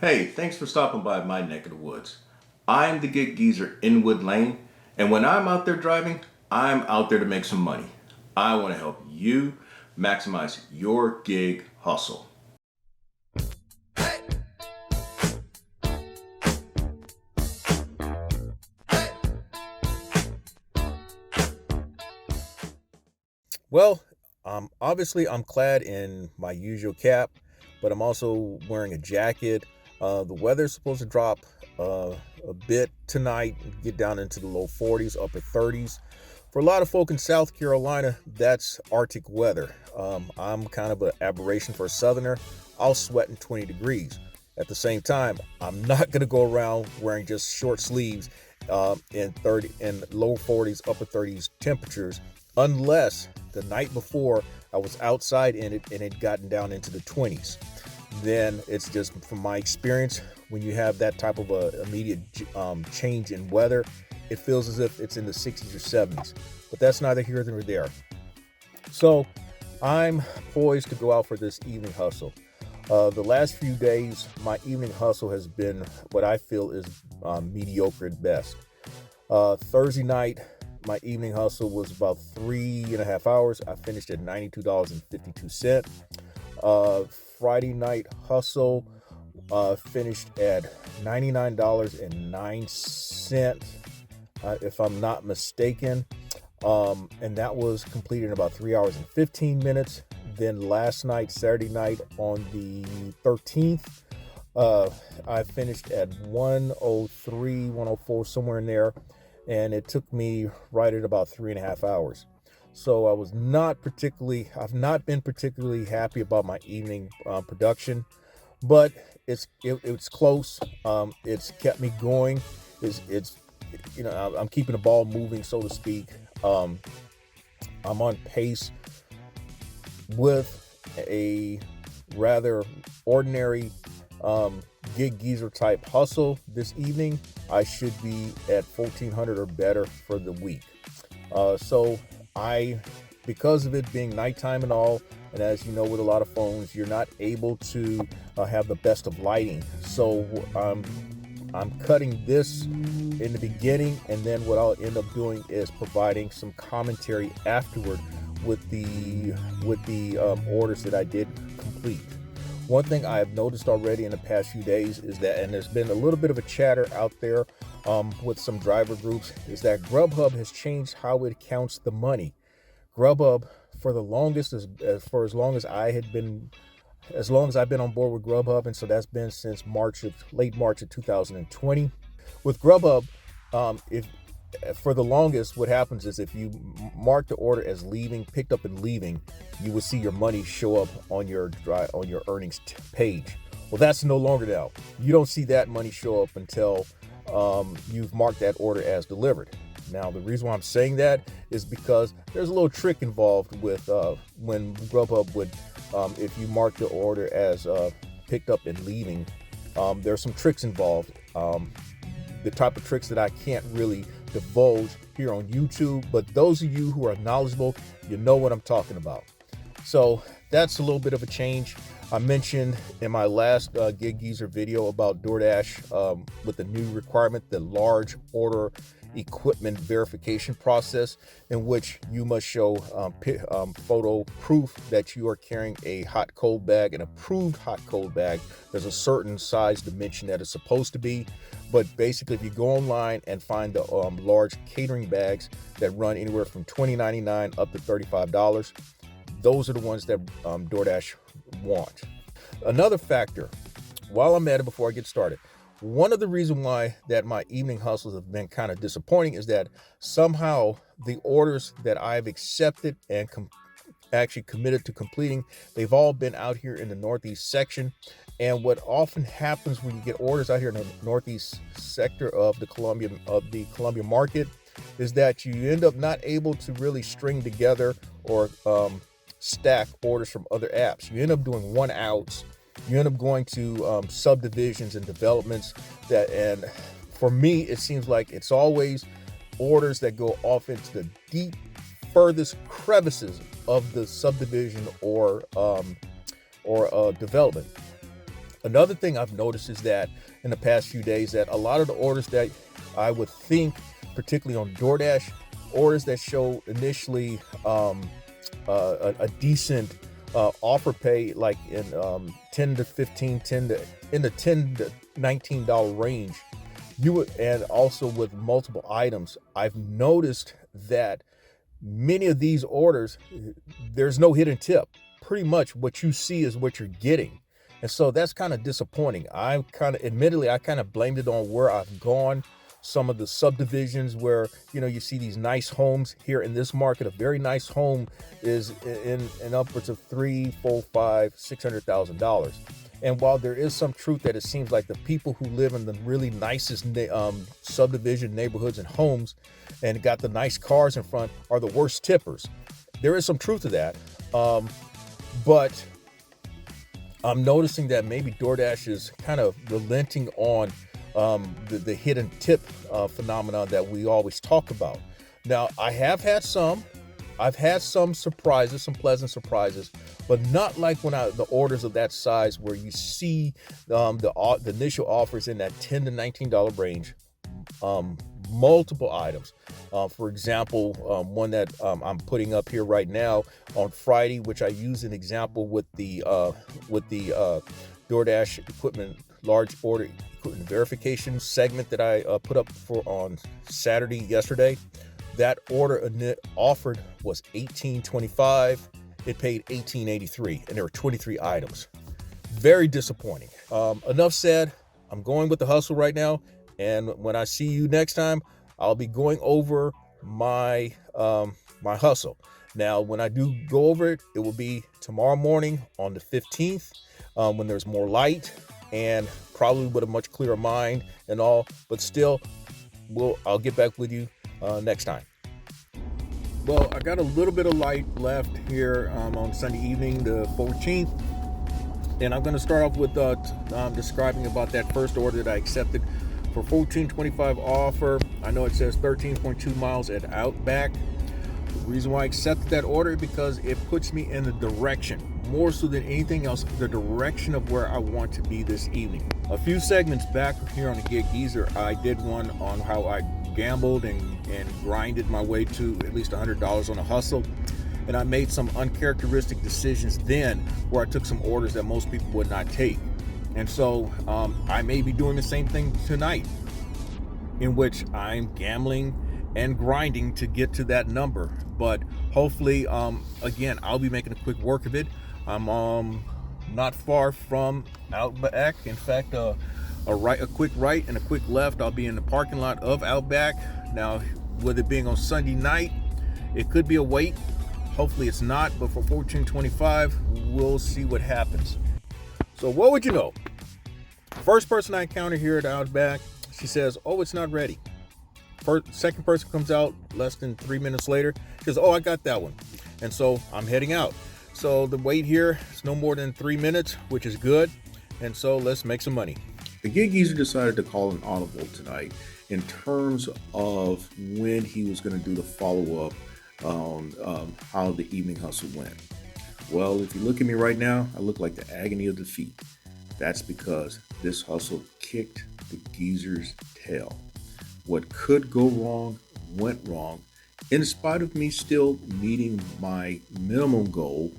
Hey, thanks for stopping by my neck of the woods. I'm the gig geezer in Wood Lane, and when I'm out there driving, I'm out there to make some money. I want to help you maximize your gig hustle. Well, obviously I'm clad in my usual cap, but I'm also wearing a jacket. The weather's supposed to drop a bit tonight, get down into the low 40s, upper 30s. For a lot of folk in South Carolina, that's Arctic weather. I'm kind of an aberration for a Southerner. I'll sweat in 20 degrees. At the same time, I'm not going to go around wearing just short sleeves in low 40s, upper 30s temperatures, unless the night before I was outside in it and it gotten down into the 20s. Then it's just from my experience, when you have that type of a immediate change in weather, it feels as if it's in the 60s or 70s. But that's neither here nor there. So I'm poised to go out for this evening hustle. The last few days, my evening hustle has been what I feel is mediocre at best. Thursday night, my evening hustle was about 3.5 hours. I finished at $92.52. Friday night hustle finished at $99.09, if I'm not mistaken. And that was completed in about 3 hours and 15 minutes. Then last night, Saturday night on the 13th, I finished at 103, 104, somewhere in there. And it took me right at about 3.5 hours. So I've not been particularly happy about my evening production, but it's close. It's kept me going. It's I'm keeping the ball moving, so to speak. I'm on pace with a rather ordinary gig geezer type hustle this evening. I should be at 1,400 or better for the week. So because of it being nighttime and all, and as you know, with a lot of phones, you're not able to have the best of lighting. So I'm cutting this in the beginning, and then what I'll end up doing is providing some commentary afterward with the orders that I did complete. One thing I have noticed already in the past few days is that, and there's been a little bit of a chatter out there with some driver groups, is that GrubHub has changed how it counts the money. GrubHub, for the longest, for as long as I've been on board with GrubHub, and so that's been since late March of 2020. With GrubHub, if for the longest, what happens is if you mark the order as picked up and leaving, you will see your money show up on your earnings page. Well, that's no longer now. You don't see that money show up until you've marked that order as delivered. Now, the reason why I'm saying that is because there's a little trick involved with when GrubHub would, if you mark the order as picked up and leaving, there's some tricks involved. The type of tricks that I can't really divulge here on YouTube, but those of you who are knowledgeable, you know what I'm talking about. So that's a little bit of a change. I mentioned in my last Gig Geezer video about DoorDash with the new requirement, the large order equipment verification process, in which you must show photo proof that you are carrying a hot cold bag, an approved hot cold bag. There's a certain size dimension that it's supposed to be, but basically if you go online and find the large catering bags that run anywhere from $20.99 up to $35, those are the ones that DoorDash want. Another factor, while I'm at it, before I get started, one of the reasons why that my evening hustles have been kind of disappointing is that somehow the orders that I've accepted and actually committed to completing, they've all been out here in the Northeast section. And what often happens when you get orders out here in the Northeast sector of the Columbia market is that you end up not able to really string together or stack orders from other apps. You end up doing one outs. You end up going to subdivisions and developments and for me, it seems like it's always orders that go off into the deep, furthest crevices of the subdivision or development. Another thing I've noticed is that in the past few days that a lot of the orders that I would think, particularly on DoorDash, orders that show initially a decent offer pay, like in 10 to 15, 10 to in the $10 to $19 range, and also with multiple items, I've noticed that many of these orders, there's no hidden tip. Pretty much what you see is what you're getting. And so that's kind of disappointing. Admittedly, I kind of blamed it on where I've gone. Some of the subdivisions where, you see these nice homes here in this market. A very nice home is in upwards of $300,000, $400,000, $600,000. And while there is some truth that it seems like the people who live in the really nicest subdivision neighborhoods and homes and got the nice cars in front are the worst tippers. There is some truth to that. But I'm noticing that maybe DoorDash is kind of relenting on the hidden tip phenomenon that we always talk about. Now, I've had some surprises, some pleasant surprises, but not like the orders of that size where you see the initial offers in that $10 to $19 range, multiple items. For example, one that I'm putting up here right now on Friday, which I use an example with the DoorDash equipment, large order equipment verification segment that I put up on Saturday yesterday. That order offered was $18.25. It paid $18.83, and there were 23 items. Very disappointing. Enough said. I'm going with the hustle right now, and when I see you next time, I'll be going over my hustle. Now, when I do go over it, it will be tomorrow morning on the 15th, when there's more light and probably with a much clearer mind and all. But still, I'll get back with you next time. Well, I got a little bit of light left here on Sunday evening, the 14th. And I'm going to start off with describing about that first order that I accepted for $14.25 offer. I know it says 13.2 miles at Outback. The reason why I accepted that order is because it puts me in the direction, more so than anything else, the direction of where I want to be this evening. A few segments back here on the Gig Geezer, I did one on how I gambled and grinded my way to at least $100 on a hustle. And I made some uncharacteristic decisions then where I took some orders that most people would not take. And so I may be doing the same thing tonight, in which I'm gambling and grinding to get to that number. But hopefully, again, I'll be making a quick work of it. I'm not far from Outback. In fact, a quick right and a quick left, I'll be in the parking lot of Outback. Now, with it being on Sunday night, it could be a wait. Hopefully it's not, but for $14.25, we'll see what happens. So what would you know? First person I encounter here at Outback, she says, "Oh, it's not ready." Second person comes out less than 3 minutes later. She says, "Oh, I got that one." And so I'm heading out. So the wait here is no more than 3 minutes, which is good. And so let's make some money. The Gig Geezer decided to call an audible tonight in terms of when he was going to do the follow-up on how the evening hustle went. Well, if you look at me right now, I look like the agony of defeat. That's because this hustle kicked the geezer's tail. What could go wrong went wrong, in spite of me still meeting my minimum goal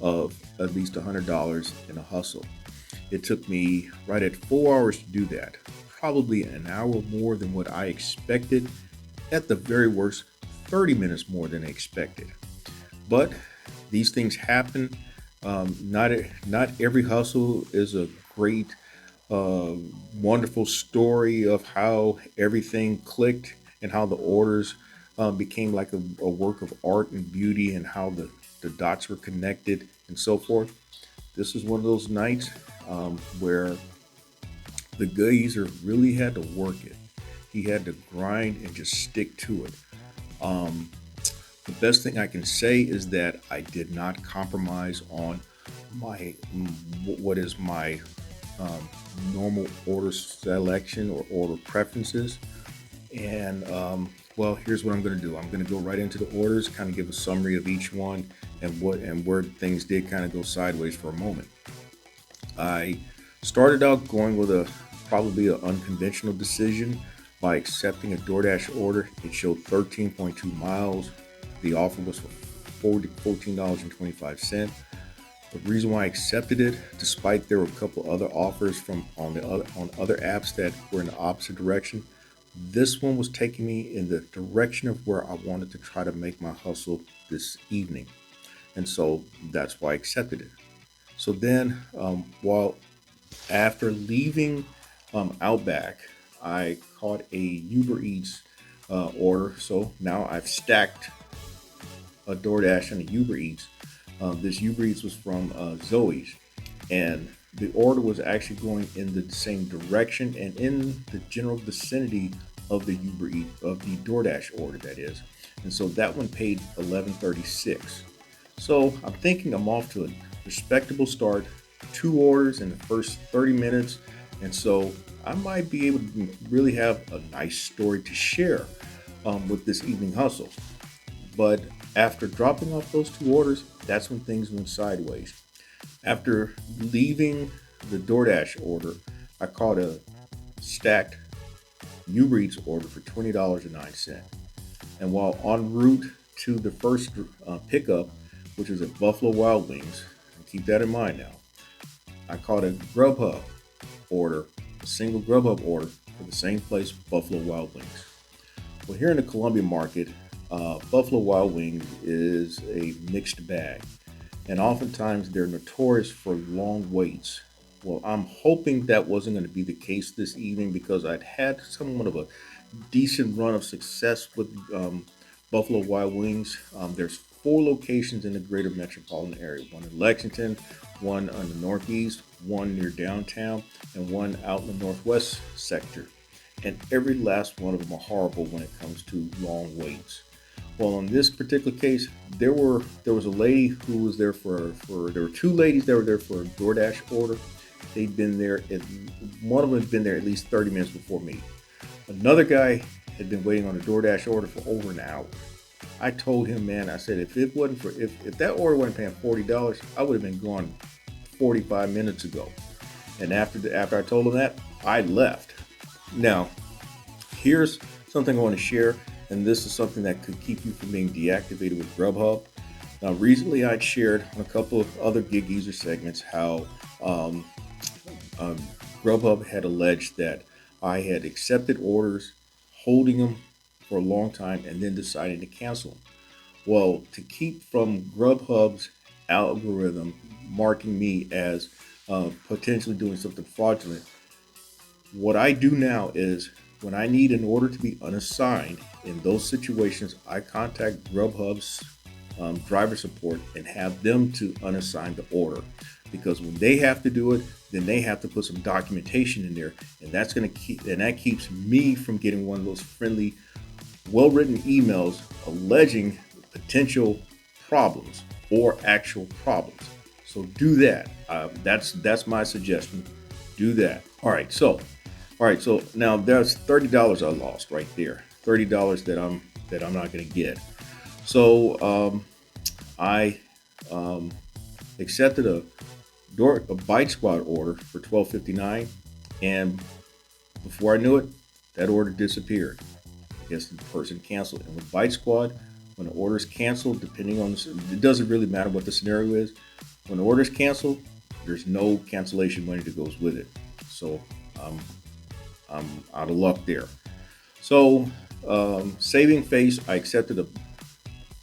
of at least $100 in a hustle. It took me right at 4 hours to do that, probably an hour more than what I expected, at the very worst 30 minutes more than expected. But these things happen. Not every hustle is a great, wonderful story of how everything clicked and how the orders became like a work of art and beauty, and how the dots were connected and so forth. This is one of those nights where the geezer really had to work it. He had to grind and just stick to it. The best thing I can say is that I did not compromise on what is my normal order selection or order preferences. And well, here's what I'm going to do. I'm going to go right into the orders, kind of give a summary of each one and where things did kind of go sideways for a moment. I Started out going with probably an unconventional decision by accepting a DoorDash order. It showed 13.2 miles. The offer was for $14.25. The reason why I accepted it, despite there were a couple other offers on other apps that were in the opposite direction, this one was taking me in the direction of where I wanted to try to make my hustle this evening. And so that's why I accepted it. So then, while after leaving Outback, I caught a UberEats order. So now I've stacked a DoorDash and a UberEats. This UberEats was from Zoe's, and the order was actually going in the same direction and in the general vicinity of the DoorDash order, that is. And so that one paid $11.36. So I'm thinking I'm off to a respectable start. 2 orders in the first 30 minutes, and so I might be able to really have a nice story to share with this evening hustle. But after dropping off those 2 orders, that's when things went sideways. After leaving the DoorDash order, I caught a stacked Uber Eats order for $20.09. And while en route to the first pickup, which was at Buffalo Wild Wings, and keep that in mind now, I caught a GrubHub order, a single GrubHub order for the same place, Buffalo Wild Wings. Well, here in the Columbia market, Buffalo Wild Wings is a mixed bag, and oftentimes they're notorious for long waits. Well, I'm hoping that wasn't going to be the case this evening because I'd had somewhat of a decent run of success with Buffalo Wild Wings. There's 4 locations in the greater metropolitan area, one in Lexington, one in the Northeast, one near downtown, and one out in the Northwest sector. And every last one of them are horrible when it comes to long waits. Well, in this particular case, there was a lady who was there there were 2 ladies that were there for a DoorDash order. They'd been there, one of them had been there at least 30 minutes before me. Another guy had been waiting on a DoorDash order for over an hour. I told him, man, I said, if that order wasn't paying $40, I would have been gone 45 minutes ago. And after I told him that, I left. Now, here's something I want to share, and this is something that could keep you from being deactivated with GrubHub. Now, recently I'd shared on a couple of other Gig User segments how GrubHub had alleged that I had accepted orders, holding them for a long time, and then deciding to cancel them. Well, to keep from GrubHub's algorithm marking me as potentially doing something fraudulent, what I do now is when I need an order to be unassigned, in those situations, I contact GrubHub's driver support and have them to unassign the order. Because when they have to do it, then they have to put some documentation in there, and that keeps me from getting one of those friendly, well-written emails alleging potential problems or actual problems. So do that. That's my suggestion. Do that. All right. So now there's $30 I lost right there. $30 that I'm not going to get. So I accepted a BiteSquad order for $12.59, and before I knew it, that order disappeared. I guess the person canceled. And with BiteSquad, when the order is canceled, it doesn't really matter what the scenario is. When the order is canceled, there's no cancellation money that goes with it. So I'm out of luck there. So saving face, I accepted a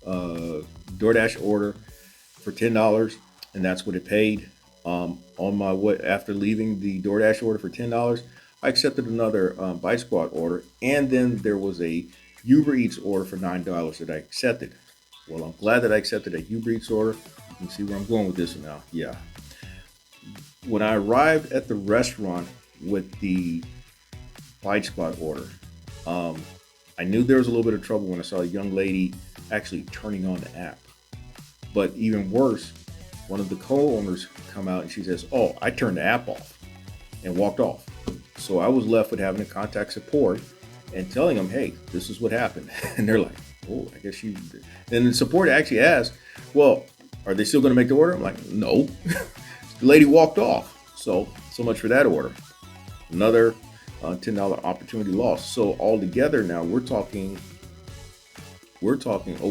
DoorDash order for $10, and that's what it paid. On my way after leaving the DoorDash order for $10, I accepted another BiteSquad order, and then there was a Uber Eats order for $9 that I accepted. Well, I'm glad that I accepted a Uber Eats order. You can see where I'm going with this now. Yeah. When I arrived at the restaurant with the BiteSquad order, I knew there was a little bit of trouble when I saw a young lady actually turning on the app. But even worse, one of the co-owners come out and she says, "Oh, I turned the app off," and walked off. So I was left with having to contact support and telling them, "Hey, this is what happened." And they're like, "Oh, I guess you." And the support actually asked, "Well, are they still going to make the order?" I'm like, "No." The lady walked off. So So much for that order. Another $10 opportunity loss. So altogether now we're talking over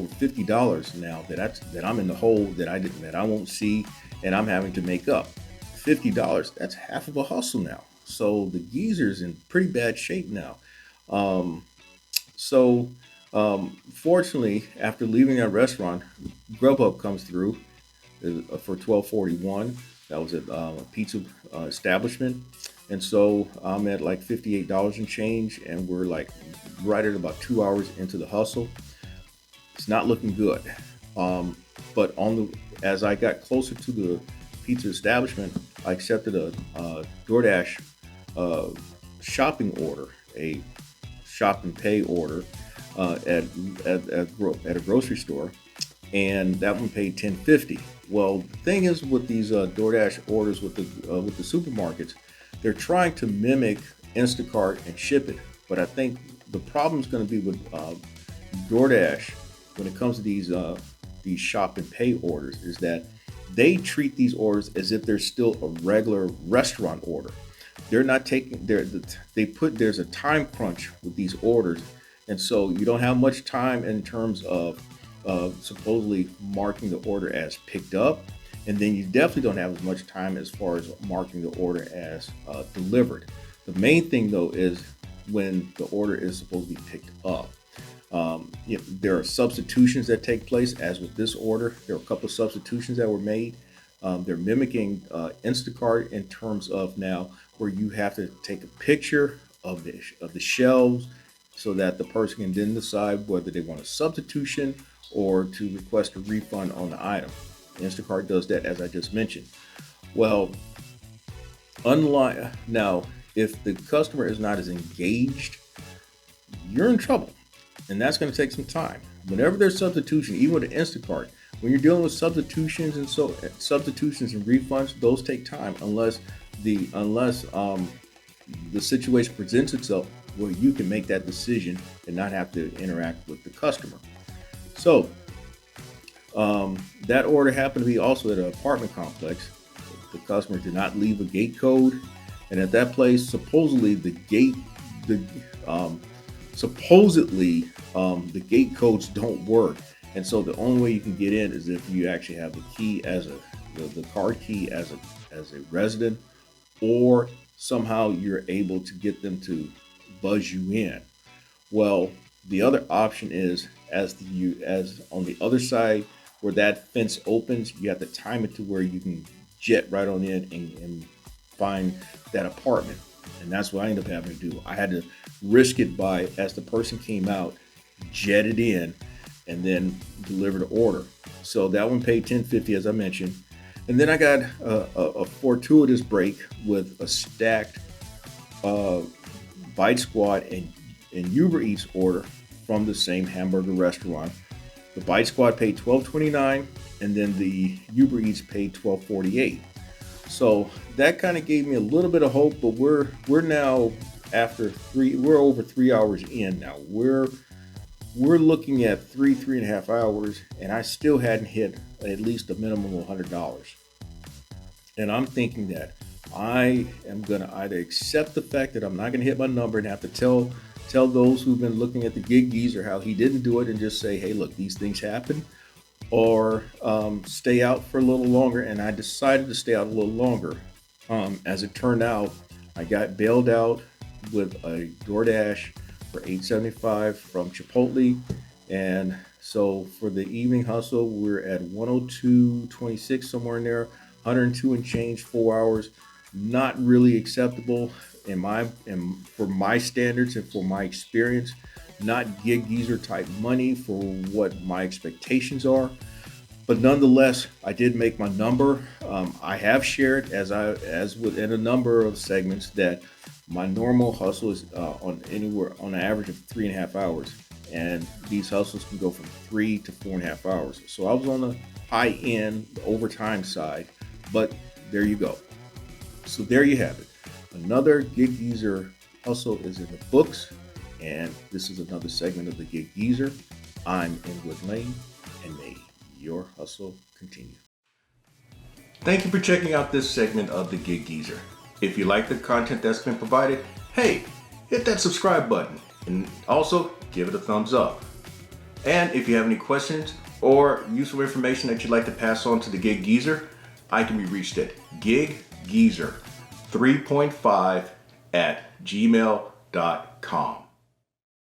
$50 now that I'm in the hole that I won't see and I'm having to make up. $50, that's half of a hustle now. So the geezer's in pretty bad shape now. Um, so fortunately, after leaving that restaurant, GrubHub comes through for 12.41. That was at a pizza establishment, and so I'm at like $58 and change, and we're like right at about 2 hours into the hustle. It's not looking good. But as I got closer to the pizza establishment, I accepted a DoorDash uh, shopping order, a shop and pay order at a grocery store, and that one paid $10.50. Well, the thing is with these DoorDash orders with the supermarkets, they're trying to mimic Instacart and ship it, but I think the problem is going to be with DoorDash when it comes to these shop and pay orders is that they treat these orders as if they're still a regular restaurant order. They're not taking there's a time crunch with these orders, and so you don't have much time in terms of supposedly marking the order as picked up, and then you definitely don't have as much time as far as marking the order as delivered. The main thing though is when the order is supposed to be picked up. There are substitutions that take place, as with this order. There are a couple of substitutions that were made. They're mimicking Instacart in terms of now where you have to take a picture of the shelves so that the person can then decide whether they want a substitution or to request a refund on the item. Instacart does that, as I just mentioned. Well, unlike now, if the customer is not as engaged, you're in trouble, and that's going to take some time. Whenever there's substitution, even with an Instacart, when you're dealing with substitutions and refunds, those take time unless the situation presents itself where you can make that decision and not have to interact with the customer. So that order happened to be also at an apartment complex. The customer did not leave a gate code, and at that place, supposedly the gate codes don't work, and so the only way you can get in is if you actually have the key the card key as a resident, or somehow you're able to get them to buzz you in. Well, the other option is as on the other side where that fence opens, you have to time it to where you can jet right on in and find that apartment. And that's what I ended up having to do. I had to risk it by, as the person came out, jet it in and then deliver the order. So that one paid $10.50, as I mentioned. And then I got a fortuitous break with a stacked BiteSquad and UberEats order from the same hamburger restaurant. The BiteSquad paid $12.29, and then the UberEats paid $12.48. So that kind of gave me a little bit of hope, but we're now we're over 3 hours in now. We're looking at three and a half hours, and I still hadn't hit at least a minimum of $100. And I'm thinking that I am gonna either accept the fact that I'm not gonna hit my number and have to tell those who've been looking at the gig geezer how he didn't do it and just say, hey, look, these things happen, or stay out for a little longer. And I decided to stay out a little longer. As it turned out, I got bailed out with a DoorDash for $8.75 from Chipotle. And so for the evening hustle, we're at 102.26, somewhere in there, 102 and change, 4 hours. Not really acceptable for my standards and for my experience. Not gig geezer type money for what my expectations are. But nonetheless, I did make my number. I have shared, as within a number of segments, that my normal hustle is on an average of 3.5 hours, and these hustles can go from 3 to 4.5 hours. So I was on the high end, the overtime side, but there you go. So there you have it. Another gig geezer hustle is in the books, and this is another segment of the Gig Geezer. I'm Inwood Lane, and may your hustle continue. Thank you for checking out this segment of the Gig Geezer. If you like the content that's been provided, hey, hit that subscribe button and also give it a thumbs up. And if you have any questions or useful information that you'd like to pass on to the Gig Geezer, I can be reached at giggeezer3.5 at gmail.com.